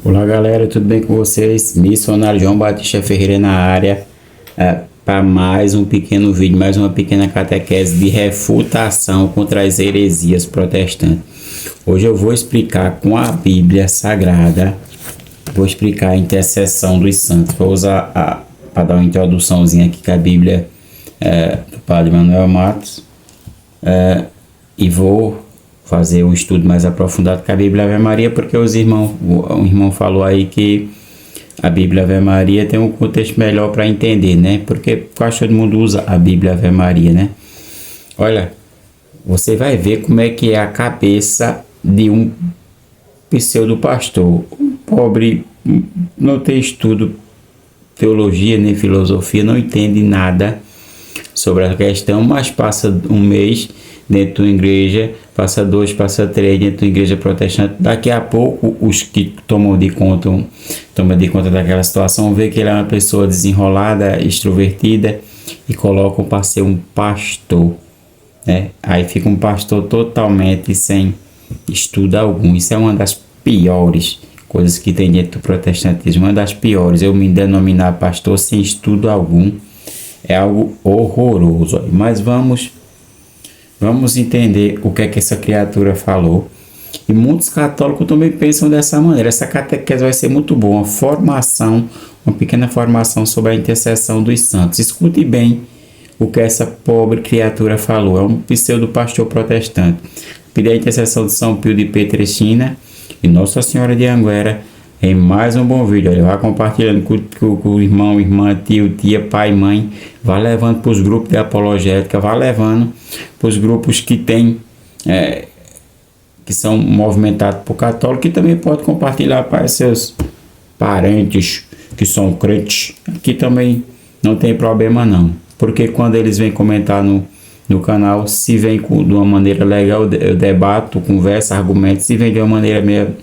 Olá galera, tudo bem com vocês? Missionário João Batista Ferreira na área para mais um pequeno vídeo, mais uma pequena catequese de refutação contra as heresias protestantes. Hoje eu vou explicar com a Bíblia Sagrada, vou explicar a intercessão dos santos. Vou usar para dar uma introduçãozinha aqui com a Bíblia do Padre Manuel Matos e vou fazer um estudo mais aprofundado com a Bíblia Ave Maria, porque um irmão falou aí que a Bíblia Ave Maria tem um contexto melhor para entender, né? Porque quase todo mundo usa a Bíblia Ave Maria, né? Olha, você vai ver como é que é a cabeça de um pseudo pastor. Um pobre, não tem estudo, teologia nem filosofia, não entende nada sobre a questão, mas passa um mês dentro da igreja, passa 2, passa 3 dentro da igreja protestante. Daqui a pouco os que tomam de conta daquela situação vê que ele é uma pessoa desenrolada, extrovertida e colocam para ser um pastor, né? Aí fica um pastor totalmente sem estudo algum. Isso é uma das piores coisas que tem dentro do protestantismo, uma das piores. Eu me denominar pastor sem estudo algum é algo horroroso. Mas vamos entender o que é que essa criatura falou. E muitos católicos também pensam dessa maneira. Essa catequese vai ser muito boa. Uma pequena formação sobre a intercessão dos santos. Escute bem o que essa pobre criatura falou. É um pseudo pastor protestante. Pedir a intercessão de São Pio de Pietrelcina e Nossa Senhora de Anguera em mais um bom vídeo. Olha, vai compartilhando com o irmão, irmã, tio, tia, pai, mãe. Vai levando para os grupos de apologética, vai levando para os grupos que que são movimentados por católicos, e também pode compartilhar para seus parentes que são crentes. Aqui também não tem problema não, porque quando eles vêm comentar no canal, se vem de uma maneira legal, eu debato, converso, argumento. Se vem de uma maneira meio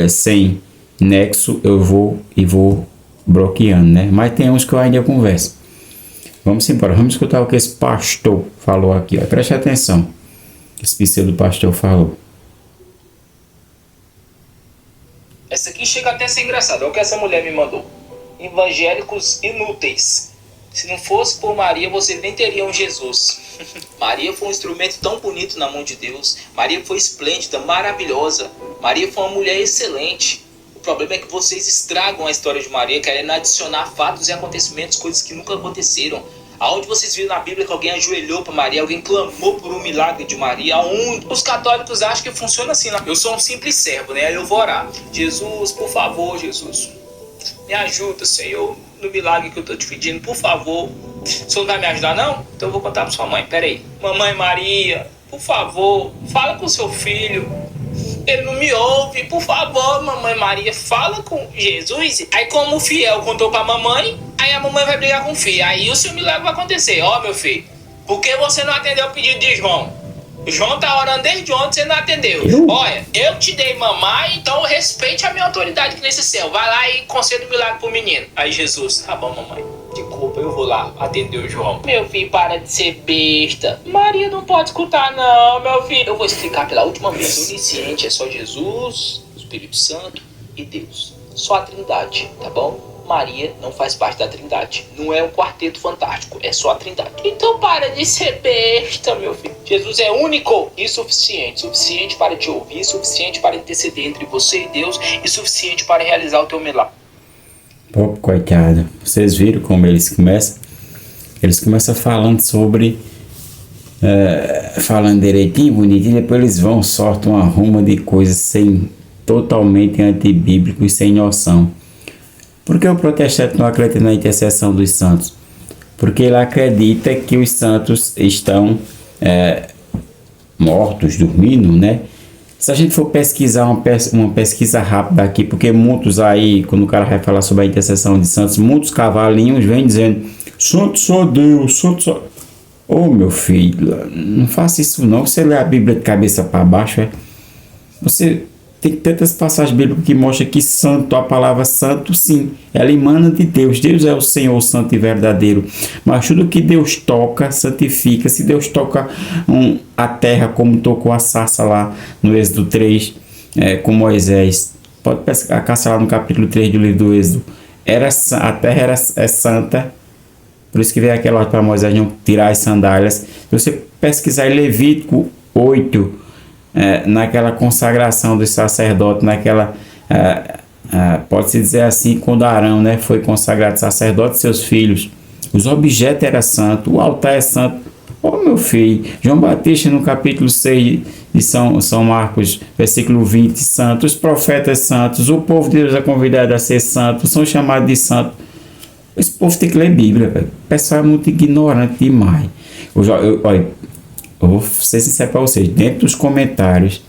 sem nexo, eu vou bloqueando, né? Mas tem uns que eu ainda converso. Vamos embora, vamos escutar o que esse pastor falou aqui, ó. Preste atenção, esse pseudo pastor falou. Essa aqui chega até a ser engraçada, é o que essa mulher me mandou. Evangélicos inúteis. Se não fosse por Maria, vocês nem teriam Jesus. Maria foi um instrumento tão bonito na mão de Deus. Maria foi esplêndida, maravilhosa. Maria foi uma mulher excelente. O problema é que vocês estragam a história de Maria, querendo adicionar fatos e acontecimentos, coisas que nunca aconteceram. Aonde vocês viram na Bíblia que alguém ajoelhou para Maria, alguém clamou por um milagre de Maria? Aonde? Os católicos acham que funciona assim. Eu sou um simples servo, né? Aí eu vou orar. Jesus, por favor, Jesus, me ajuda, Senhor, no milagre que eu tô te pedindo, por favor. O senhor não vai me ajudar, não? Então eu vou contar pra sua mãe. Pera aí. Mamãe Maria, por favor, fala com seu filho. Ele não me ouve, por favor, mamãe Maria, fala com Jesus. Aí como o fiel contou pra mamãe, aí a mamãe vai brigar com o filho. Aí o seu milagre vai acontecer. Ó, meu filho, por que você não atendeu o pedido de João? João tá orando desde ontem, você não atendeu. Olha, eu te dei mamar, então respeite a minha autoridade aqui nesse céu. Vai lá e conceda o milagre pro menino. Aí Jesus, tá bom, mamãe, desculpa, eu vou lá atender o João. Meu filho, para de ser besta. Maria não pode escutar não, meu filho. Eu vou explicar pela última vez. O onisciente é só Jesus, o Espírito Santo e Deus. Só a Trindade, tá bom? Maria não faz parte da Trindade. Não é um quarteto fantástico, é só a Trindade. Então para de ser besta, meu filho. Jesus é único e suficiente. Suficiente para te ouvir, suficiente para interceder entre você e Deus e suficiente para realizar o teu milagre. Pô, coitado. Vocês viram como eles começam? Eles começam falando sobre... falando direitinho, bonitinho, depois eles vão, sortam uma ruma de coisas totalmente antibíblico e sem noção. Por que o protestante não acredita na intercessão dos santos? Porque ele acredita que os santos estão mortos, dormindo, né? Se a gente for pesquisar uma pesquisa rápida aqui, porque muitos aí, quando o cara vai falar sobre a intercessão de santos, muitos cavalinhos vêm dizendo: santo só Deus, santo só... Ô meu filho, não faça isso não. Você lê a Bíblia de cabeça para baixo, você... Tem tantas passagens bíblicas que mostram que santo, a palavra santo, sim, ela emana de Deus. Deus é o Senhor santo e verdadeiro. Mas tudo que Deus toca, santifica. Se Deus toca a terra, como tocou a sarça lá no Êxodo 3, com Moisés, pode caçar lá no capítulo 3 do livro do Êxodo. A terra é santa, por isso que veio aquela ordem para Moisés não tirar as sandálias. Se você pesquisar em Levítico 8, naquela consagração dos sacerdotes, naquela, pode-se dizer assim, quando Arão, né, foi consagrado sacerdote e seus filhos, os objetos eram santos, o altar é santo. Meu filho, João Batista no capítulo 6 de São Marcos, versículo 20, santos, os profetas santos, o povo de Deus é convidado a ser santo, são chamados de santo. Esse povo tem que ler Bíblia, velho. O pessoal é muito ignorante demais. Olha, eu vou ser sincero para vocês, dentro dos comentários,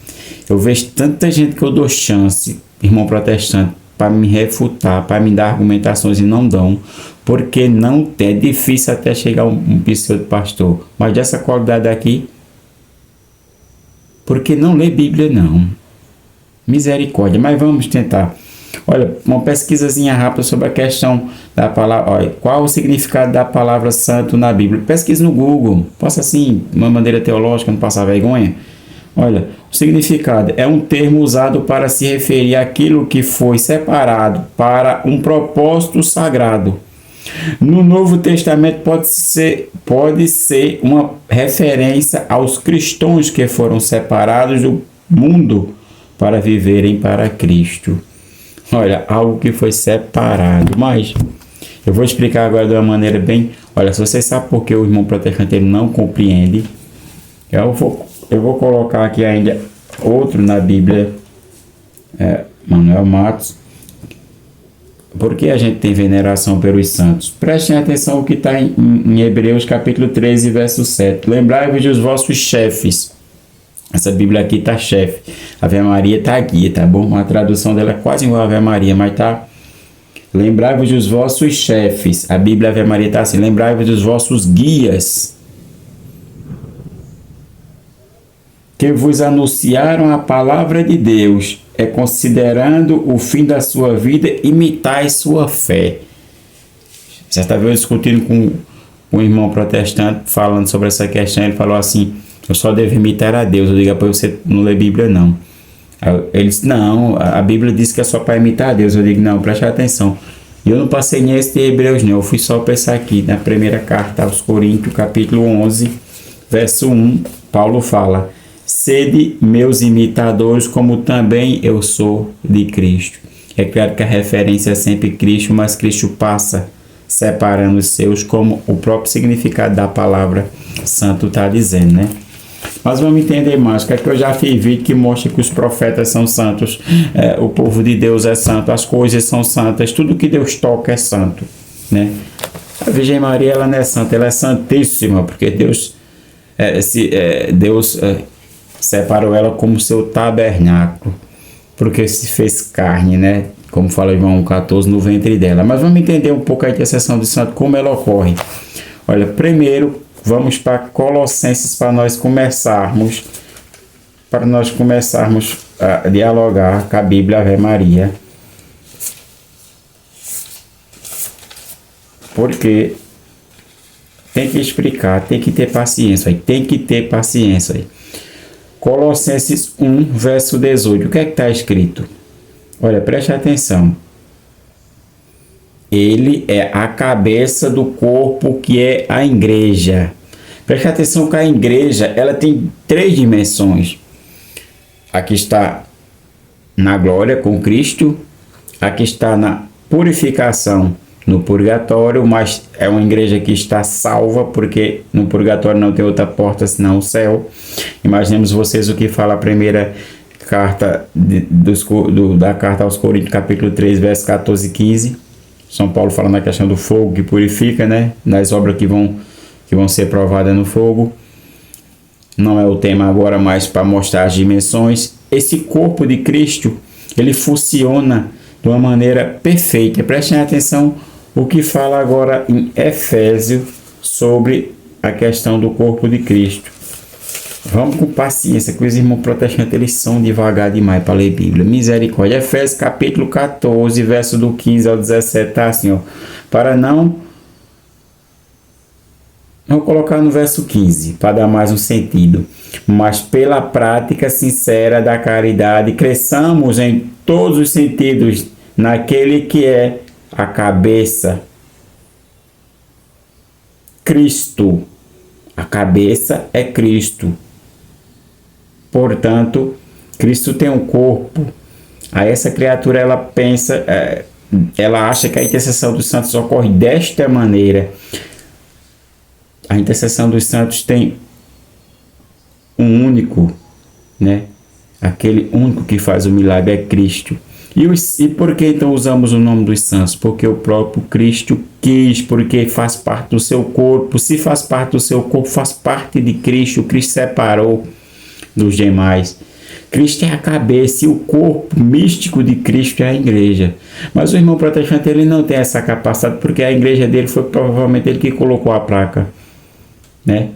eu vejo tanta gente que eu dou chance, irmão protestante, para me refutar, para me dar argumentações e não dão, porque não tem, é difícil até chegar um pseudo pastor, mas dessa qualidade aqui, porque não lê Bíblia não, misericórdia, mas vamos tentar. Olha, uma pesquisazinha rápida sobre a questão da palavra, olha, qual o significado da palavra santo na Bíblia, pesquise no Google, possa assim, de uma maneira teológica, não passar vergonha. Olha, o significado é um termo usado para se referir àquilo que foi separado para um propósito sagrado. No Novo Testamento pode ser uma referência aos cristãos que foram separados do mundo para viverem para Cristo. Olha, algo que foi separado, mas eu vou explicar agora de uma maneira bem... Olha, se você sabe por que o irmão protestante ele não compreende, eu vou colocar aqui ainda outro na Bíblia, Manuel Matos. Por que a gente tem veneração pelos santos? Prestem atenção o que está em Hebreus capítulo 13, verso 7. Lembrai-vos dos vossos chefes. Essa Bíblia aqui está chefe. Ave Maria está guia, tá bom? A tradução dela é quase igual a Ave Maria, mas tá... Lembrai-vos dos vossos chefes. A Bíblia Ave Maria está assim. Lembrai-vos dos vossos guias, que vos anunciaram a palavra de Deus, considerando o fim da sua vida, imitai sua fé. Certa vez eu discutindo com um irmão protestante, falando sobre essa questão, ele falou assim, eu só devo imitar a Deus. Eu digo, para você não ler Bíblia não. Ele disse, não, a Bíblia diz que é só para imitar a Deus. Eu digo, não, preste atenção. Eu não passei nesse de Hebreus não, eu fui só pensar aqui, na primeira carta aos Coríntios, capítulo 11, verso 1, Paulo fala, sede meus imitadores, como também eu sou de Cristo. É claro que a referência é sempre Cristo, mas Cristo passa separando os seus, como o próprio significado da palavra santo está dizendo, né? Mas vamos entender mais, que é que eu já fiz vídeo que mostra que os profetas são santos, o povo de Deus é santo, as coisas são santas, tudo que Deus toca é santo, né? A Virgem Maria, ela não é santa, ela é santíssima, porque Deus separou ela como seu tabernáculo, porque se fez carne, né? Como fala João 14, no ventre dela. Mas vamos entender um pouco a intercessão de santo, como ela ocorre. Olha, primeiro vamos para Colossenses para nós começarmos a dialogar com a Bíblia Ave Maria. Porque tem que explicar, tem que ter paciência, tem que ter paciência aí. Colossenses 1, verso 18. O que é que está escrito? Olha, preste atenção. Ele é a cabeça do corpo que é a igreja. Preste atenção que a igreja, ela tem 3 dimensões. Aqui está na glória com Cristo. Aqui está na purificação no purgatório, mas é uma igreja que está salva, porque no purgatório não tem outra porta senão o céu. Imaginemos vocês o que fala a primeira carta da carta aos Coríntios, capítulo 3, versos 14 e 15. São Paulo fala na questão do fogo que purifica, né? Das obras que vão ser provadas no fogo. Não é o tema agora, mas para mostrar as dimensões. Esse corpo de Cristo, ele funciona de uma maneira perfeita. Prestem atenção o que fala agora em Efésios sobre a questão do corpo de Cristo. Vamos com paciência, que os irmãos protestantes eles são devagar demais para ler Bíblia. Misericórdia. Efésios capítulo 14, verso do 15 ao 17, tá assim, ó. Para não Vou colocar no verso 15, para dar mais um sentido. Mas pela prática sincera da caridade, cresçamos em todos os sentidos naquele que é a cabeça, Cristo. A cabeça é Cristo. Portanto, Cristo tem um corpo. Aí essa criatura, ela pensa, ela acha que a intercessão dos santos ocorre desta maneira. A intercessão dos santos tem um único, né? Aquele único que faz o milagre é Cristo. E por que então usamos o nome dos santos? Porque o próprio Cristo quis, porque faz parte do seu corpo. Se faz parte do seu corpo, faz parte de Cristo. Cristo separou dos demais. Cristo é a cabeça e o corpo místico de Cristo é a igreja. Mas o irmão protestante, ele não tem essa capacidade, porque a igreja dele foi provavelmente ele que colocou a placa, né?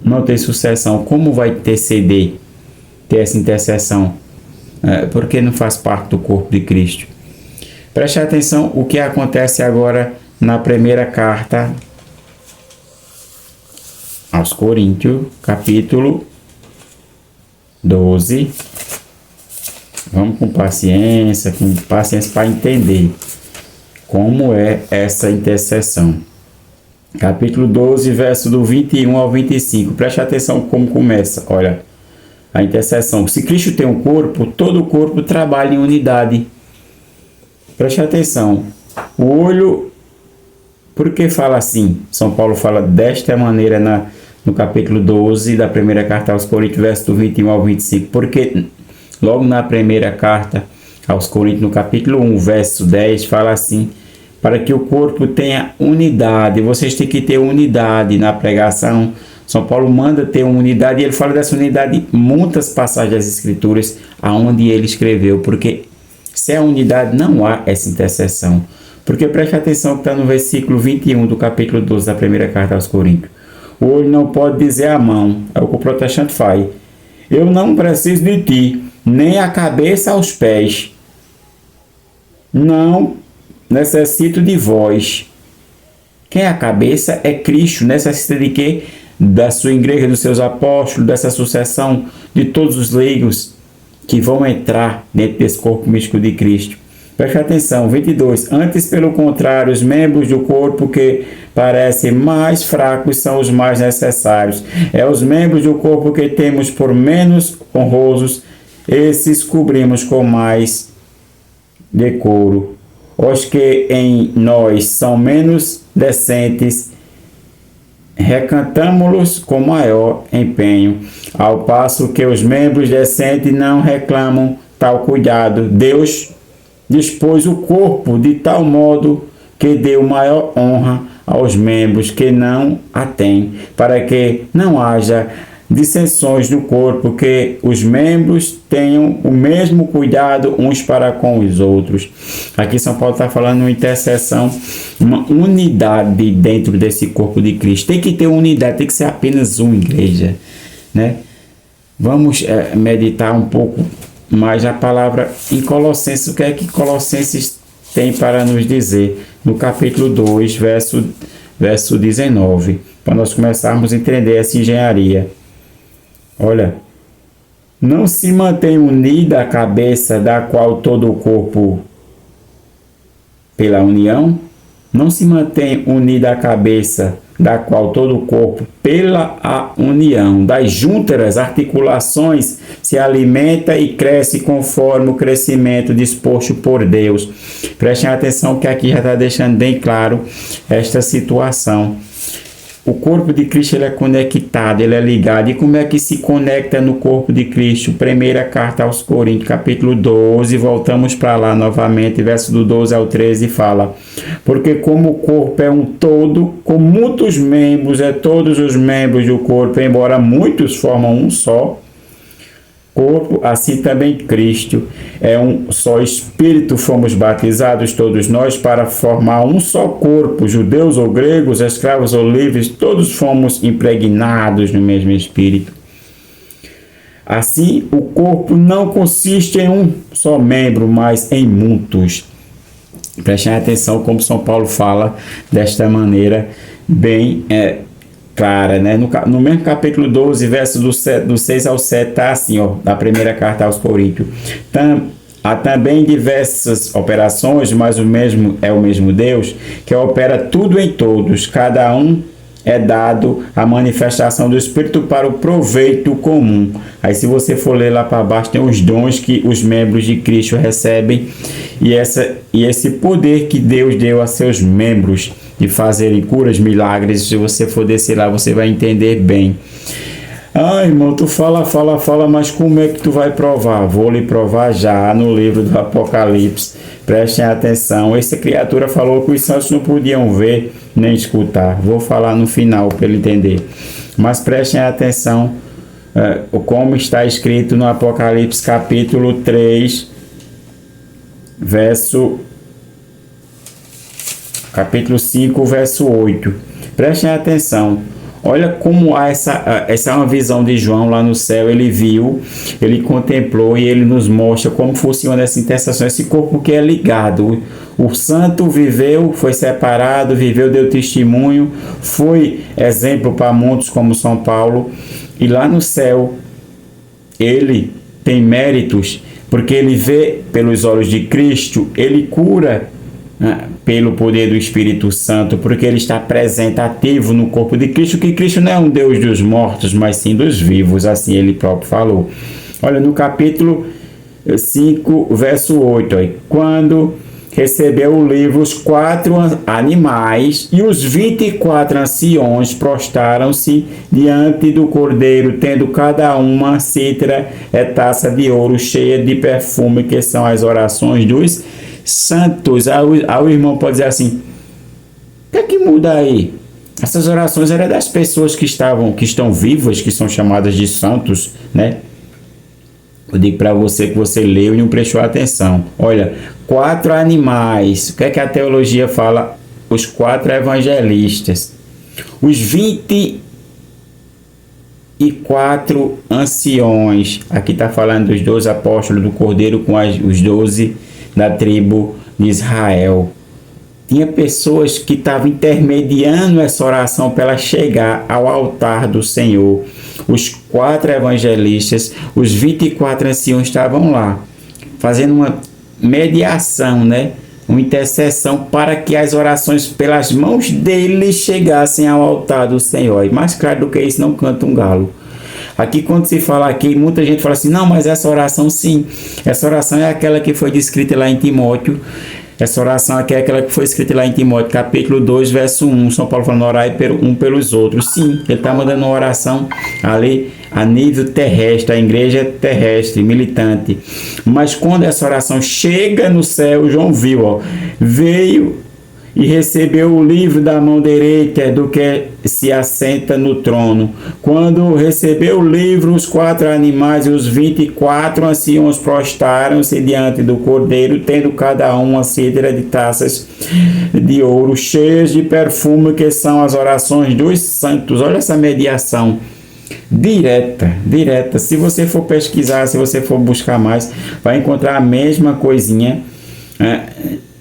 Não tem sucessão. Como vai interceder, ter essa intercessão? Porque não faz parte do corpo de Cristo. Preste atenção o que acontece agora na primeira carta aos Coríntios, capítulo 12. Vamos com paciência para entender como é essa intercessão. Capítulo 12, verso do 21 ao 25. Preste atenção como começa. Olha, a intercessão. Se Cristo tem um corpo, todo o corpo trabalha em unidade. Preste atenção. O olho, por que fala assim? São Paulo fala desta maneira no capítulo 12 da primeira carta aos Coríntios, verso do 21 ao 25. Porque logo na primeira carta aos Coríntios, no capítulo 1, verso 10, fala assim: para que o corpo tenha unidade. Vocês têm que ter unidade na pregação. São Paulo manda ter uma unidade, e ele fala dessa unidade em muitas passagens das Escrituras, aonde ele escreveu, porque sem a unidade não há essa intercessão. Porque preste atenção que está no versículo 21 do capítulo 12 da primeira carta aos Coríntios. O olho não pode dizer à mão, é o que o protestante faz: eu não preciso de ti, nem a cabeça aos pés. Não necessito de vós. Quem é a cabeça é Cristo. Necessita de quê? Da sua igreja, dos seus apóstolos, dessa sucessão de todos os leigos que vão entrar dentro desse corpo místico de Cristo. Preste atenção, 22. Antes, pelo contrário, os membros do corpo que parecem mais fracos são os mais necessários. É os membros do corpo que temos por menos honrosos, esses cobrimos com mais decoro. Os que em nós são menos decentes, recantamo-los com maior empenho, ao passo que os membros decentes não reclamam tal cuidado. Deus dispôs o corpo de tal modo que deu maior honra aos membros que não a têm, para que não haja dissensões no corpo, que os membros tenham o mesmo cuidado uns para com os outros. Aqui São Paulo está falando uma intercessão, uma unidade dentro desse corpo de Cristo. Tem que ter unidade, tem que ser apenas uma igreja, né? Vamos meditar um pouco mais a palavra em Colossenses. O que é que Colossenses tem para nos dizer? No capítulo 2, verso 19, para nós começarmos a entender essa engenharia. Olha, não se mantém unida a cabeça, da qual todo o corpo, pela união, não se mantém unida a cabeça, da qual todo o corpo, pela a união das juntas articulações, se alimenta e cresce conforme o crescimento disposto por Deus. Prestem atenção que aqui já está deixando bem claro esta situação. O corpo de Cristo ele é conectado, ele é ligado. E como é que se conecta no corpo de Cristo? Primeira carta aos Coríntios, capítulo 12, voltamos para lá novamente, verso do 12 ao 13, fala: porque como o corpo é um todo, com muitos membros, todos os membros do corpo, embora muitos formam um só corpo, assim também Cristo é um só Espírito. Fomos batizados todos nós para formar um só corpo, judeus ou gregos, escravos ou livres, todos fomos impregnados no mesmo Espírito. Assim, o corpo não consiste em um só membro, mas em muitos. Prestem atenção como São Paulo fala desta maneira bem clara, né? No mesmo capítulo 12, verso do 6 ao 7, tá assim, ó, da primeira carta aos Coríntios. Há também diversas operações, mas é o mesmo Deus, que opera tudo em todos, cada um é dado a manifestação do Espírito para o proveito comum. Aí se você for ler lá para baixo, tem os dons que os membros de Cristo recebem e esse poder que Deus deu a seus membros de fazerem curas, milagres. Se você for descer lá, você vai entender bem. Ah, irmão, tu fala, mas como é que tu vai provar? Vou lhe provar já no livro do Apocalipse. Prestem atenção. Essa criatura falou que os santos não podiam ver nem escutar. Vou falar no final para ele entender. Mas prestem atenção como está escrito no Apocalipse capítulo 3, capítulo 5, verso 8. Prestem atenção. Olha como essa é uma visão de João lá no céu. Ele viu, ele contemplou e ele nos mostra como funciona essa intercessão, esse corpo que é ligado. O santo viveu, foi separado, viveu, deu testemunho, foi exemplo para muitos como São Paulo. E lá no céu, ele tem méritos, porque ele vê pelos olhos de Cristo, ele cura pelo poder do Espírito Santo, porque ele está presente, ativo no corpo de Cristo, que Cristo não é um Deus dos mortos, mas sim dos vivos, assim ele próprio falou. Olha, no capítulo 5, verso 8, aí, quando recebeu o livro, os 4 animais e os 24 anciões prostaram-se diante do Cordeiro, tendo cada uma cítara e taça de ouro cheia de perfume, que são as orações dos santos. Aí o irmão pode dizer assim: o que é que muda aí? Essas orações eram das pessoas que estão vivas, que são chamadas de santos, né? Eu digo para você que você leu e não prestou atenção. Olha, 4 animais. O que é que a teologia fala? Os 4 evangelistas. Os 24 anciões. Aqui está falando dos 12 apóstolos do Cordeiro com os 12 da tribo de Israel. Tinha pessoas que estavam intermediando essa oração para ela chegar ao altar do Senhor. Os 4 evangelistas, os 24 anciãos estavam lá, fazendo uma mediação, né? Uma intercessão para que as orações pelas mãos deles chegassem ao altar do Senhor. E mais claro do que isso, não canta um galo. Aqui, quando se fala aqui, muita gente fala assim: não, mas essa oração sim, essa oração é aquela que foi descrita lá em Timóteo. Essa oração aqui é aquela que foi escrita lá em Timóteo, capítulo 2, verso 1. São Paulo falando: orai um pelos outros. Sim, ele está mandando uma oração ali a nível terrestre, a igreja terrestre, militante. Mas quando essa oração chega no céu, João viu, ó, veio e recebeu o livro da mão direita do que se assenta no trono. Quando recebeu o livro, os 4 animais e os 24 anciãos prostaram-se diante do Cordeiro, tendo cada um uma cítara de taças de ouro cheias de perfume, que são as orações dos santos. Olha essa mediação direta. Se você for pesquisar, se você for buscar mais, vai encontrar a mesma coisinha.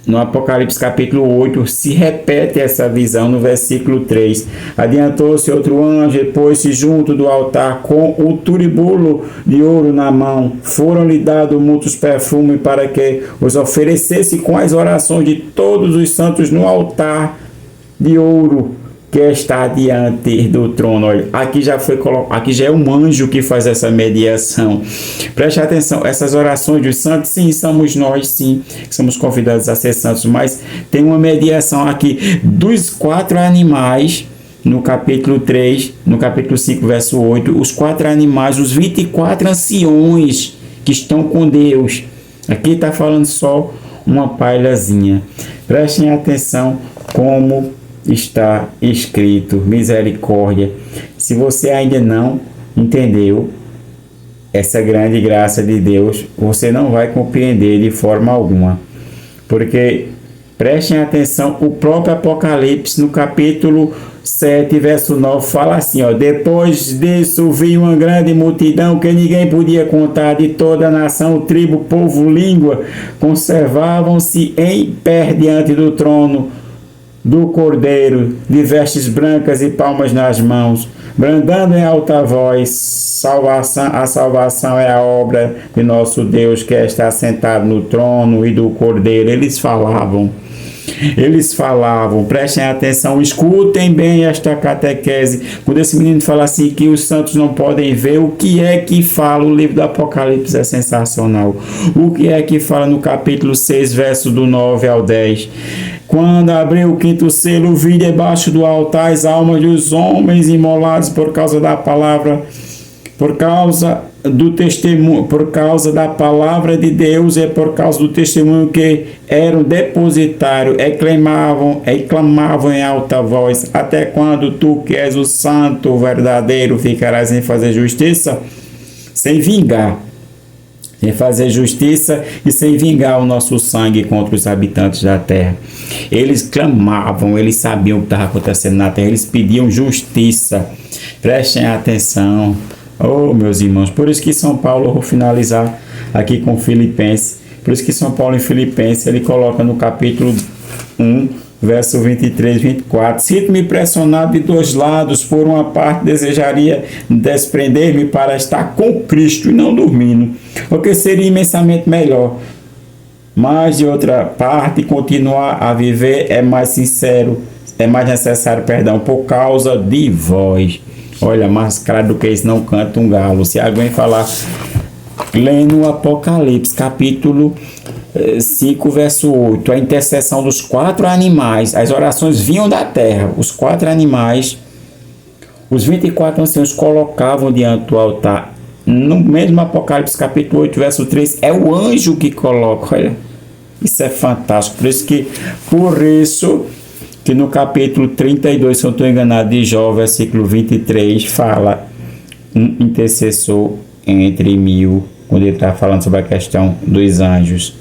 No Apocalipse capítulo 8, se repete essa visão no versículo 3. Adiantou-se outro anjo, pôs-se junto do altar com o turíbulo de ouro na mão. Foram-lhe dados muitos perfumes para que os oferecesse com as orações de todos os santos no altar de ouro que está diante do trono. Olha, aqui já é um anjo que faz essa mediação. Preste atenção, essas orações dos santos, sim, somos nós, sim, que somos convidados a ser santos, mas tem uma mediação aqui dos 4 animais, no capítulo 3, no capítulo 5, verso 8, os 4 animais, os 24 anciões que estão com Deus. Aqui está falando só uma palhazinha. Prestem atenção como está escrito: misericórdia. Se você ainda não entendeu essa grande graça de Deus, você não vai compreender de forma alguma. Porque, prestem atenção, o próprio Apocalipse, no capítulo 7, verso 9, fala assim, ó: depois disso vi uma grande multidão que ninguém podia contar, de toda a nação, tribo, povo, língua, conservavam-se em pé diante do trono do Cordeiro, de vestes brancas e palmas nas mãos, brandando em alta voz, a salvação é a obra de nosso Deus, que está sentado no trono, e do Cordeiro. Eles falavam, prestem atenção, escutem bem esta catequese. Quando esse menino fala assim que os santos não podem ver, o que é que fala? O livro do Apocalipse é sensacional. O que é que fala no capítulo 6, verso do 9 ao 10? Quando abriu o quinto selo, vi debaixo do altar as almas dos homens imolados por causa da palavra, por causa do testemunho, por causa da palavra de Deus e por causa do testemunho que eram depositário, clamavam em alta voz: até quando tu, que és o santo, o verdadeiro, ficarás sem fazer justiça, sem fazer justiça e sem vingar o nosso sangue contra os habitantes da terra? Eles clamavam, eles sabiam o que estava acontecendo na terra, eles pediam justiça. Prestem atenção, oh meus irmãos. Por isso que São Paulo, eu vou finalizar aqui com Filipenses, por isso que São Paulo em Filipenses, ele coloca no capítulo 1, verso 23 e 24: sinto-me pressionado de dois lados. Por uma parte, desejaria desprender-me para estar com Cristo e não dormindo, o que seria imensamente melhor. Mas, de outra parte, continuar a viver é mais necessário, por causa de vós. Olha, mais claro do que isso não canta um galo. Se alguém falar, lendo o Apocalipse, capítulo 5, verso 8, a intercessão dos 4 animais, as orações vinham da terra, os 4 animais, os 24 anciãos colocavam diante do altar. No mesmo Apocalipse, capítulo 8, verso 3, é o anjo que coloca. Olha, isso é fantástico. Por isso que no capítulo 32, se eu não estou enganado, de Jó, versículo 23, fala um intercessor entre 1000, quando ele está falando sobre a questão dos anjos.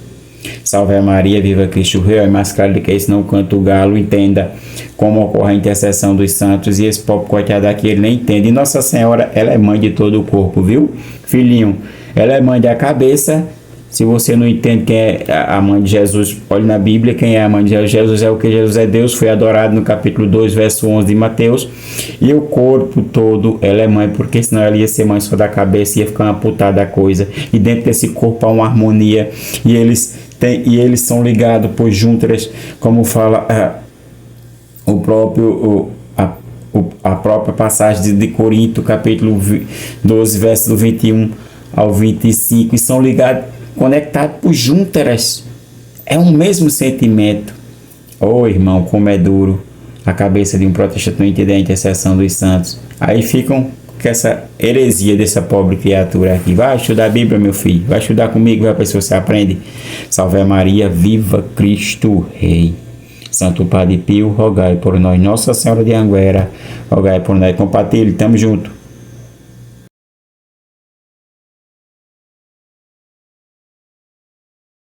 Salve Maria, viva Cristo Rei. É mais claro do que isso não canta o galo. Entenda como ocorre a intercessão dos santos, e esse pobre coitado aqui, ele nem entende. E Nossa Senhora, ela é mãe de todo o corpo, viu? Filhinho, ela é mãe da cabeça. Se você não entende quem é a mãe de Jesus, olhe na Bíblia quem é a mãe de Jesus. Jesus é o que? Jesus é Deus, foi adorado no capítulo 2, verso 11 de Mateus. E o corpo todo, ela é mãe, porque senão ela ia ser mãe só da cabeça, ia ficar amputada a coisa. E dentro desse corpo há uma harmonia, e eles são ligados por juntas, como fala a própria passagem de Corinto, capítulo 12, verso do 21 ao 25, e são ligados, conectados por juntas. É um mesmo sentimento. Oh, irmão, como é duro a cabeça de um protestante não entender a intercessão dos santos. Aí ficam com essa heresia dessa pobre criatura aqui. Vai estudar a Bíblia, meu filho. Vai estudar comigo, vai para ver se você aprende. Salve Maria, viva Cristo Rei. Santo Padre Pio, rogai por nós. Nossa Senhora de Anguera, rogai por nós. Compartilhe, tamo junto.